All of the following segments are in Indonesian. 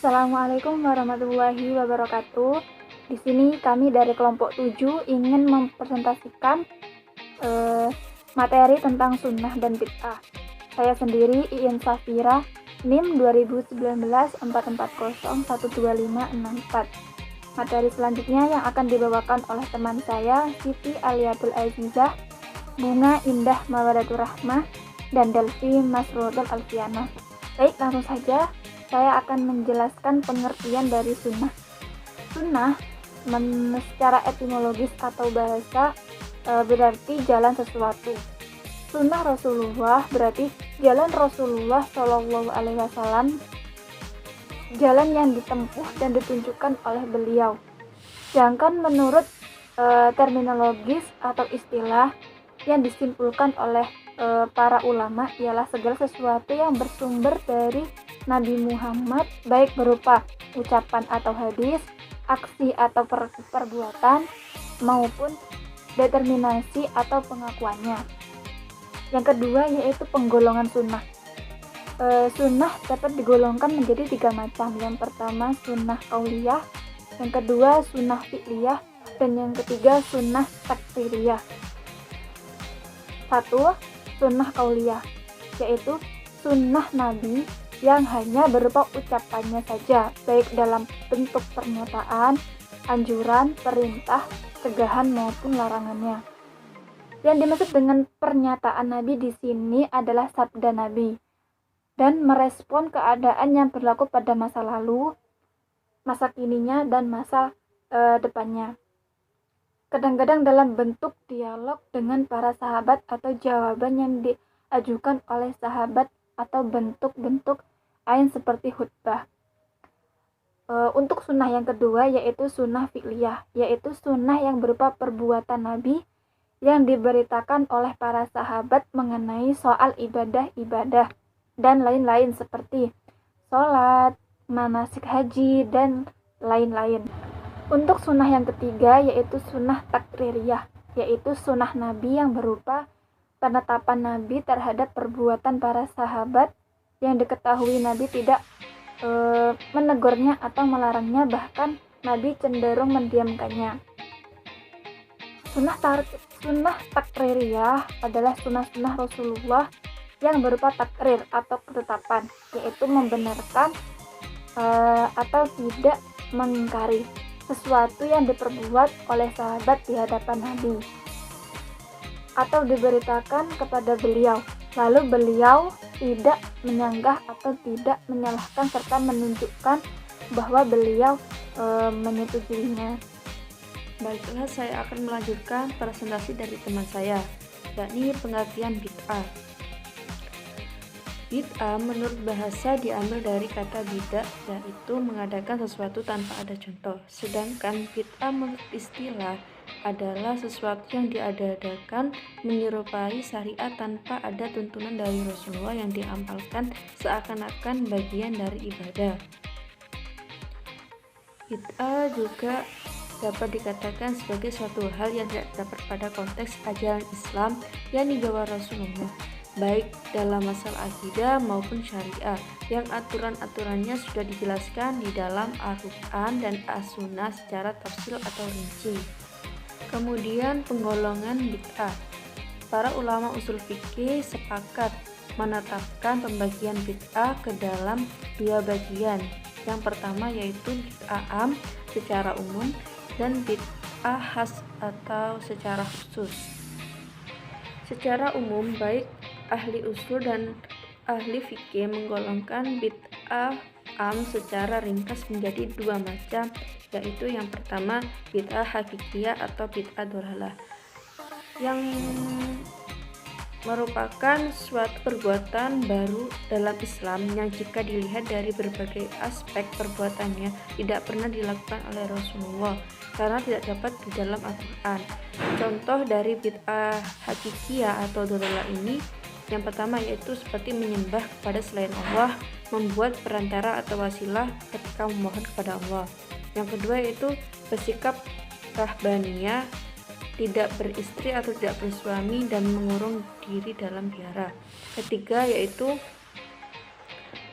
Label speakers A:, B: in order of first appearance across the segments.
A: Assalamualaikum warahmatullahi wabarakatuh. Di sini kami dari kelompok 7 ingin mempresentasikan materi tentang sunnah dan bid'ah. Saya sendiri Iin Safira, NIM 2019 4401254. Materi selanjutnya yang akan dibawakan oleh teman saya Siti Aliatul Azizah, Bunga Indah Mawadatur Rahmah, dan Delvi Masrudul Alfianah. Baik, langsung saja saya akan menjelaskan pengertian dari sunnah. Sunnah secara etimologis atau bahasa berarti jalan sesuatu. Sunnah Rasulullah berarti jalan Rasulullah Shallallahu Alaihi Wasallam, jalan yang ditempuh dan ditunjukkan oleh beliau. Sedangkan menurut terminologis atau istilah yang disimpulkan oleh para ulama ialah segala sesuatu yang bersumber dari Nabi Muhammad, baik berupa ucapan atau hadis, aksi atau perbuatan, maupun determinasi atau pengakuannya. Yang kedua yaitu penggolongan sunnah. Sunnah dapat digolongkan menjadi 3 macam. Yang pertama sunnah qauliyah, yang kedua sunnah fi'liyah, dan yang ketiga sunnah takririyah. 1. Sunnah qauliyah, yaitu sunnah Nabi yang hanya berupa ucapannya saja, baik dalam bentuk pernyataan, anjuran, perintah, cegahan maupun larangannya. Yang dimaksud dengan pernyataan Nabi di sini adalah sabda Nabi dan merespon keadaan yang berlaku pada masa lalu, masa kininya, dan masa depannya. Kadang-kadang dalam bentuk dialog dengan para sahabat atau jawaban yang diajukan oleh sahabat atau bentuk-bentuk lain seperti khutbah. Untuk sunnah yang kedua yaitu sunnah fi'liyah, yaitu sunnah yang berupa perbuatan Nabi yang diberitakan oleh para sahabat mengenai soal ibadah-ibadah dan lain-lain seperti sholat, manasik haji, dan lain-lain. Untuk sunnah yang ketiga yaitu sunnah takririyah, yaitu sunnah Nabi yang berupa penetapan Nabi terhadap perbuatan para sahabat yang diketahui Nabi tidak menegurnya atau melarangnya, bahkan Nabi cenderung mendiamkannya. Sunnah takririyah adalah sunnah-sunnah Rasulullah yang berupa takrir atau ketetapan, yaitu membenarkan atau tidak mengingkari sesuatu yang diperbuat oleh sahabat di hadapan Nabi atau diberitakan kepada beliau, lalu beliau tidak menyanggah atau tidak menyalahkan serta menunjukkan bahwa beliau menyetujuinya.
B: Baiklah, saya akan melanjutkan presentasi dari teman saya, yakni pengertian bid'ah. Bid'ah menurut bahasa diambil dari kata bida', yaitu mengadakan sesuatu tanpa ada contoh. Sedangkan bid'ah menurut istilah adalah sesuatu yang diadakan menyerupai syariat tanpa ada tuntunan dari Rasulullah yang diamalkan seakan-akan bagian dari ibadah. Bid'ah juga dapat dikatakan sebagai suatu hal yang tidak terdapat pada konteks ajaran Islam yang dibawa Rasulullah, baik dalam masalah akidah maupun syariah, yang aturan-aturannya sudah dijelaskan di dalam Al-Quran dan As-Sunnah secara tafsil atau rinci. Kemudian penggolongan bid'ah. Para ulama usul fikih sepakat menetapkan pembagian bid'ah ke dalam 2 bagian. Yang pertama yaitu bid'ah am secara umum dan bid'ah khas atau secara khusus. Secara umum, baik ahli usul dan ahli fikih menggolongkan bid'ah am secara ringkas menjadi 2 macam, yaitu yang pertama bid'ah hakikiyah atau bid'ah dhalalah, yang merupakan suatu perbuatan baru dalam Islam yang jika dilihat dari berbagai aspek perbuatannya tidak pernah dilakukan oleh Rasulullah karena tidak dapat di dalam Al-Quran. Contoh dari bid'ah hakikiyah atau dhalalah ini yang pertama yaitu seperti menyembah kepada selain Allah, membuat perantara atau wasilah ketika memohon kepada Allah. Yang kedua yaitu bersikap rahbaniyah, tidak beristri atau tidak bersuami dan mengurung diri dalam biara. Ketiga yaitu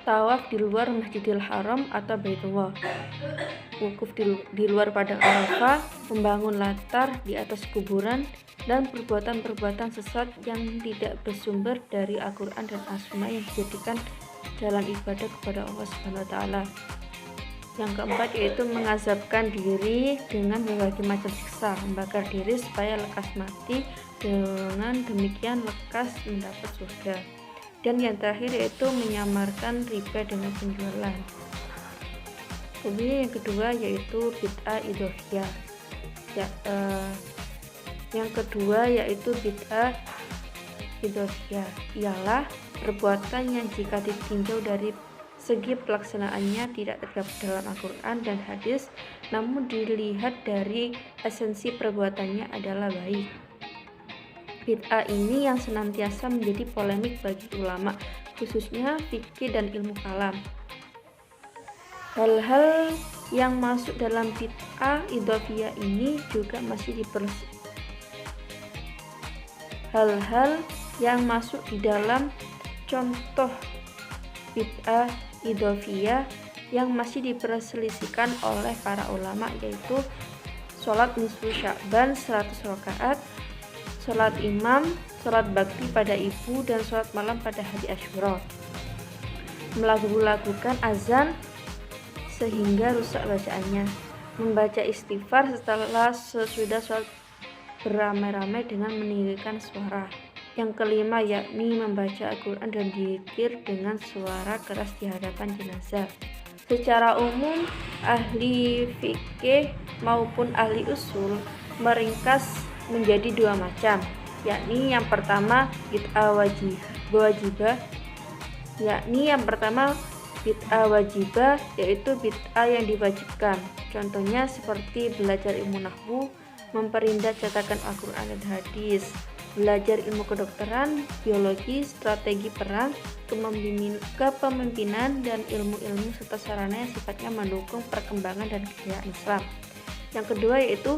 B: tawaf di luar Masjidil Haram atau Baitullah, wukuf di luar padang Arafah, membangun latar di atas kuburan, dan perbuatan-perbuatan sesat yang tidak bersumber dari Al-Quran dan As-Sunnah yang dijadikan jalan ibadah kepada Allah Subhanahu wa Ta'ala. Yang keempat yaitu mengazabkan diri dengan berbagai macam siksa, membakar diri supaya lekas mati, dengan demikian lekas mendapat surga. Dan yang terakhir yaitu menyamarkan riba dengan penjualan. Kemudian yang kedua yaitu bid'ah idhofiyah. Yang kedua yaitu bid'ah idhofiyah ialah perbuatan yang jika ditinjau dari segi pelaksanaannya tidak terdapat dalam Al-Quran dan hadis, namun dilihat dari esensi perbuatannya adalah baik. Bid'ah ini yang senantiasa menjadi polemik bagi ulama, khususnya fikih dan ilmu kalam. Hal-hal yang masuk dalam bid'ah idhofiyah ini juga masih hal-hal yang masuk di dalam contoh bid'ah idhofiyah yang masih diperselisihkan oleh para ulama, yaitu sholat nisfu Sya'ban 100 rakaat, sholat imam, sholat bakti pada ibu, dan sholat malam pada hari Asyura, melakukan azan sehingga rusak bacaannya, membaca istighfar sesudah sholat beramai-ramai dengan meninggikan suara. Yang kelima yakni membaca Al-Quran dan dzikir dengan suara keras di hadapan jenazah. Secara umum, ahli fikih maupun ahli usul meringkas menjadi dua macam, yakni yang pertama bid'ah wajibah, yaitu bid'ah yang diwajibkan. Contohnya seperti belajar ilmu nahwu, memperindah cetakan Al-Quran dan hadis, belajar ilmu kedokteran, biologi, strategi perang, kepemimpinan, dan ilmu-ilmu serta sarana yang sifatnya mendukung perkembangan dan kejayaan Islam. Yang kedua yaitu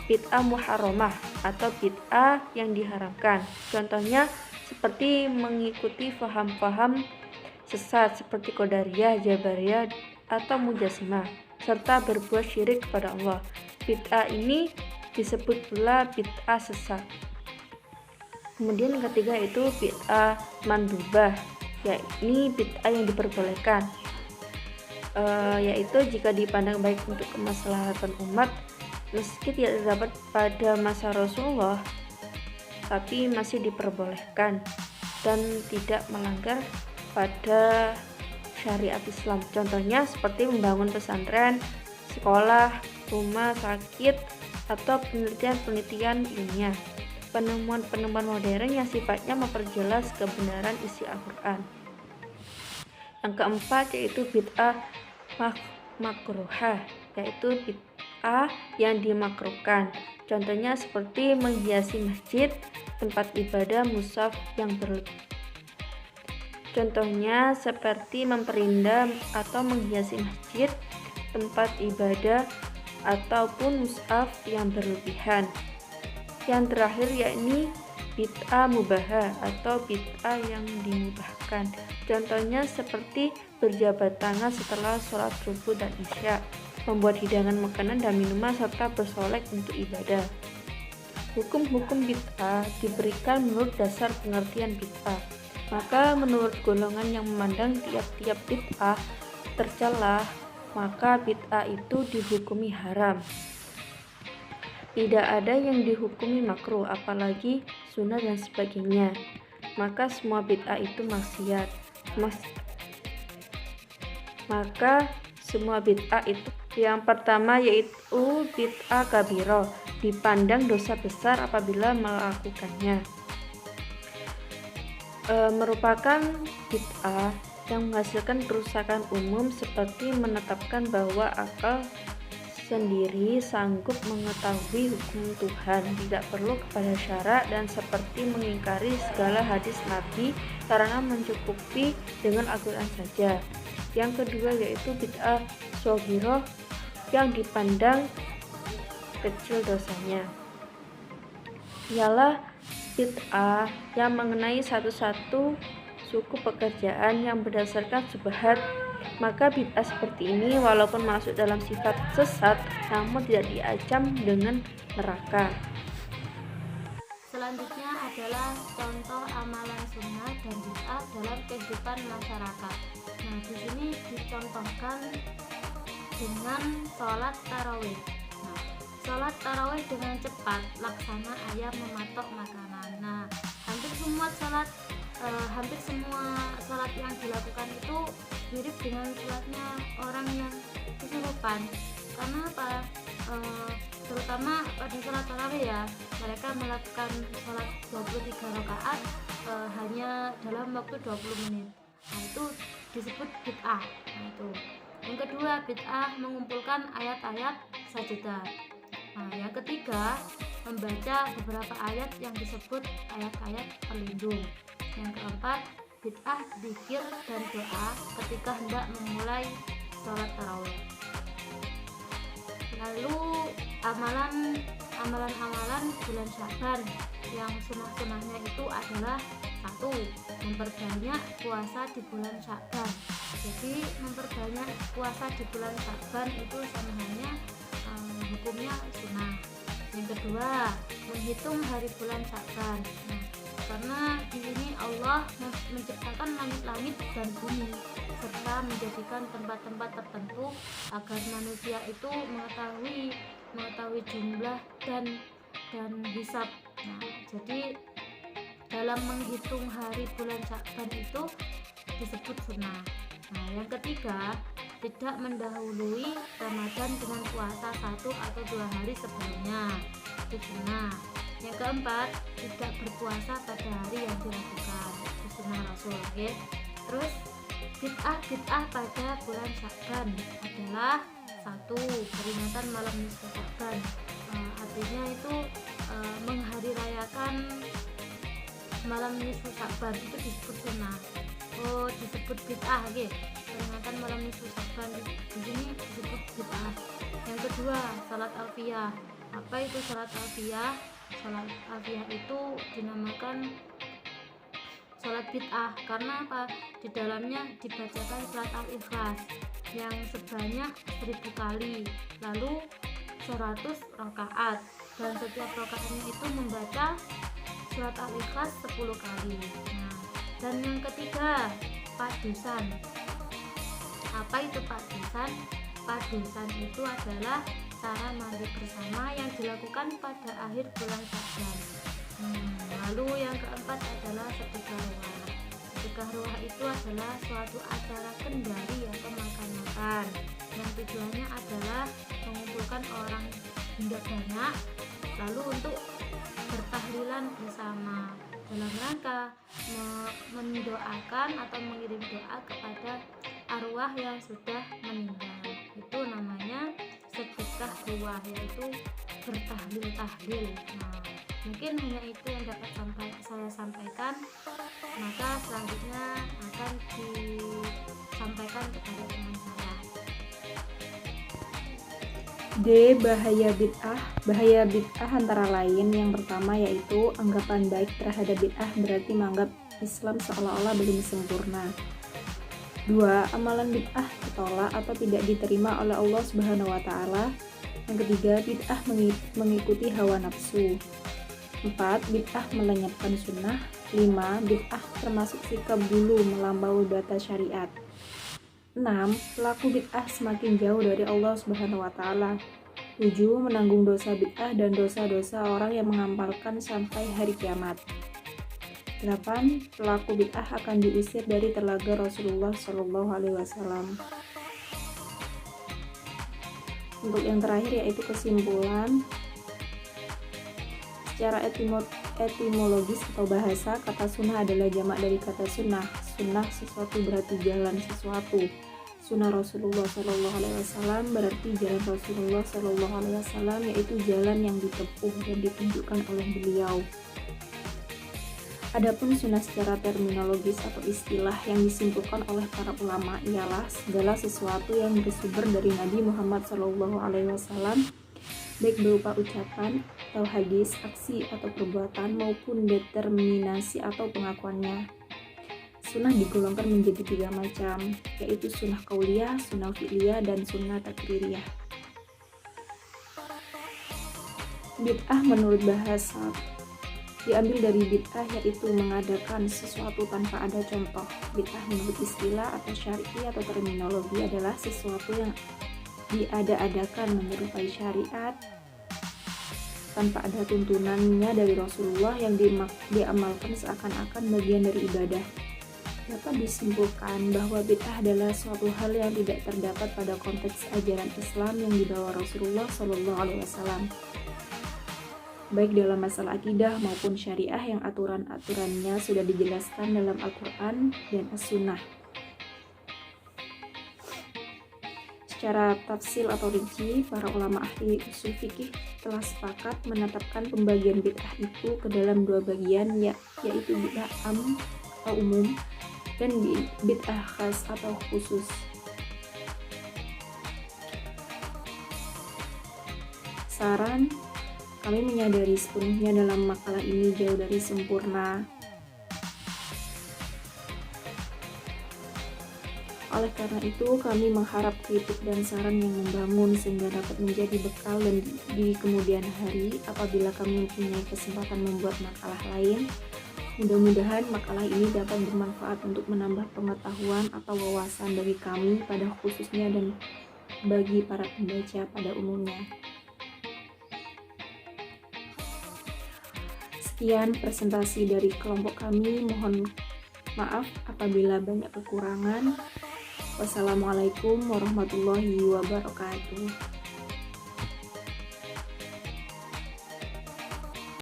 B: bid'ah muharramah atau bid'ah yang diharamkan. Contohnya seperti mengikuti paham-paham sesat seperti Qadariyah, Jabariyah, atau Mujassimah, serta berbuat syirik kepada Allah. Bid'ah ini disebut pula bid'ah sesat. Kemudian yang ketiga itu bid'ah mandubah, yakni bid'ah yang diperbolehkan, yaitu jika dipandang baik untuk kemaslahatan umat, meski tidak terdapat pada masa Rasulullah, tapi masih diperbolehkan dan tidak melanggar pada syariat Islam. Contohnya seperti membangun pesantren, sekolah, rumah sakit, atau penelitian-penelitian ilmiah, penemuan-penemuan modern yang sifatnya memperjelas kebenaran isi Al-Quran. Yang keempat yaitu bid'ah makruhah, yaitu bid'ah yang dimakruhkan. Contohnya seperti menghiasi masjid, tempat ibadah, mushaf yang berlebih. Contohnya seperti memperindah atau menghiasi masjid, tempat ibadah, ataupun mushaf yang berlebihan. Yang terakhir yakni bid'ah mubahah atau bid'ah yang dimubahkan. Contohnya seperti berjabat tangan setelah sholat subuh dan isya, membuat hidangan makanan dan minuman, serta bersolek untuk ibadah. Hukum-hukum bid'ah diberikan menurut dasar pengertian bid'ah. Maka menurut golongan yang memandang tiap-tiap bid'ah tercela, maka bid'ah itu dihukumi haram. Tidak ada yang dihukumi makruh, apalagi sunnah dan sebagainya. Maka semua bid'ah itu maksiat. Maka semua bid'ah itu, yang pertama yaitu bid'ah kabirah, dipandang dosa besar apabila melakukannya. Merupakan bid'ah yang menghasilkan kerusakan umum, seperti menetapkan bahwa akal sendiri sanggup mengetahui hukum Tuhan, tidak perlu kepada syarak, dan seperti mengingkari segala hadis Nabi karena mencukupi dengan Al-Quran saja. Yang kedua yaitu bid'ah shoghirah, yang dipandang kecil dosanya, ialah bid'ah yang mengenai satu-satu suku pekerjaan yang berdasarkan syubhat, maka bid'ah seperti ini walaupun masuk dalam sifat sesat namun tidak diancam dengan neraka.
C: Selanjutnya adalah contoh amalan sunnah dan bid'ah dalam kehidupan masyarakat. Nah, di sini dicontohkan dengan sholat tarawih. Nah, sholat tarawih dengan cepat, laksana ayam mematok makanan. Nah, hampir semua sholat yang dilakukan itu mirip dengan sholatnya orang yang kesurupan. Karena apa? Terutama pada sholat tarawih ya, mereka melakukan sholat 23 rakaat hanya dalam waktu 20 menit. Nah, itu disebut bid'ah. Nah, itu. Yang kedua, bid'ah mengumpulkan ayat-ayat sajadah. Nah, yang ketiga, membaca beberapa ayat yang disebut ayat-ayat pelindung. Yang keempat, bid'ah zikir dan doa ketika hendak memulai sholat tarawih. Lalu amalan-amalan bulan Sya'ban yang sunah-sunahnya itu adalah: 1. Memperbanyak puasa di bulan Sya'ban. Jadi memperbanyak puasa di bulan Sya'ban itu sama halnya hukumnya sunnah. Yang kedua, menghitung hari bulan Sya'ban. Nah, karena di sini Allah menciptakan langit-langit dan bumi serta menjadikan tempat-tempat tertentu agar manusia itu mengetahui jumlah dan hisab. Nah, jadi dalam menghitung hari bulan Sya'ban itu disebut sunnah. Nah, yang ketiga, tidak mendahului Ramadan dengan puasa 1 atau 2 hari sebelumnya, itu sunnah. Yang keempat, tidak berpuasa pada hari yang dilakukan, itu sunnah Rasul. Okay? Terus bid'ah pada bulan Sya'ban adalah: 1. Peringatan malam nisfu Sya'ban. Artinya itu menghari rayakan malam nisfu Sya'ban itu disebut sunnah. Disebut bid'ah, okay? Peringatan malam nisfu Sya'ban di sini disebut bid'ah. Yang kedua, salat alfiyah. Apa itu salat alfiyah? Salat alfiyah itu dinamakan salat bid'ah karena apa? Di dalamnya dibacakan surat al-ikhlas yang sebanyak 1000 kali, lalu 100 rakaat, dan setiap rakaatnya itu membaca surat al-ikhlas 10 kali. Nah, dan yang ketiga, padusan. Apa itu padusan? Padusan itu adalah cara mandi bersama yang dilakukan pada akhir bulan Sya'ban. Lalu yang keempat adalah sedekah ruah. Sedekah ruah itu adalah suatu acara kendari atau makan-makan yang tujuannya adalah mengumpulkan orang hingga banyak lalu untuk bertahlilan bersama dalam rangka mendoakan atau mengirim doa kepada arwah yang sudah meninggal. Itu namanya sedekah ruah, yaitu bertahlil-tahlil. Nah, mungkin hanya itu yang dapat saya sampaikan. Maka selanjutnya akan disampaikan kepada teman saya.
A: D. Bahaya bid'ah. Bahaya bid'ah antara lain yang pertama yaitu anggapan baik terhadap bid'ah berarti menganggap Islam seolah-olah belum sempurna. 2. Amalan bid'ah ditolak atau tidak diterima oleh Allah Subhanahu wa taala. Yang ketiga, bid'ah mengikuti hawa nafsu. 4. Bid'ah melenyapkan sunnah. 5. Bid'ah termasuk sikap dulu melampaui batas syariat. 6. Pelaku bid'ah semakin jauh dari Allah Subhanahu wa taala. 7. Menanggung dosa bid'ah dan dosa-dosa orang yang mengamalkan sampai hari kiamat. 8. Pelaku bid'ah akan diusir dari telaga Rasulullah Shallallahu Alaihi Wasallam. Untuk yang terakhir yaitu kesimpulan. Secara etimologis atau bahasa, kata sunnah adalah jamak dari kata sunnah. Sunnah sesuatu berarti jalan sesuatu. Sunnah Rasulullah Shallallahu Alaihi Wasallam berarti jalan Rasulullah Shallallahu Alaihi Wasallam, yaitu jalan yang ditempuh dan ditunjukkan oleh beliau. Adapun sunnah secara terminologis atau istilah yang disimpulkan oleh para ulama ialah segala sesuatu yang bersumber dari Nabi Muhammad SAW, baik berupa ucapan atau hadis, aksi atau perbuatan maupun determinasi atau pengakuannya. Sunnah digolongkan menjadi 3 macam, yaitu sunnah qauliyah, sunnah fi'liyah, dan sunnah takririyah. Bid'ah menurut bahasa diambil dari bid'ah, yaitu mengadakan sesuatu tanpa ada contoh. Bid'ah menurut istilah atau syar'i atau terminologi adalah sesuatu yang diada-adakan menyerupai syariat tanpa ada tuntunannya dari Rasulullah yang diamalkan seakan-akan bagian dari ibadah. Dapat disimpulkan bahwa bid'ah adalah suatu hal yang tidak terdapat pada konteks ajaran Islam yang dibawa Rasulullah SAW, baik dalam masalah akidah maupun syariah yang aturan-aturannya sudah dijelaskan dalam Al-Quran dan As-Sunnah. Secara tafsil atau rinci, para ulama ahli usul fikih telah sepakat menetapkan pembagian bid'ah itu ke dalam 2 bagian, yaitu bid'ah am atau umum dan bid'ah khas atau khusus. Saran, kami menyadari sepenuhnya dalam makalah ini jauh dari sempurna. Oleh karena itu, kami mengharap kritik dan saran yang membangun sehingga dapat menjadi bekal dan di kemudian hari apabila kami mempunyai kesempatan membuat makalah lain. Mudah-mudahan makalah ini dapat bermanfaat untuk menambah pengetahuan atau wawasan bagi kami pada khususnya dan bagi para pembaca pada umumnya. Sekian presentasi dari kelompok kami. Mohon maaf apabila banyak kekurangan. Wassalamualaikum warahmatullahi wabarakatuh.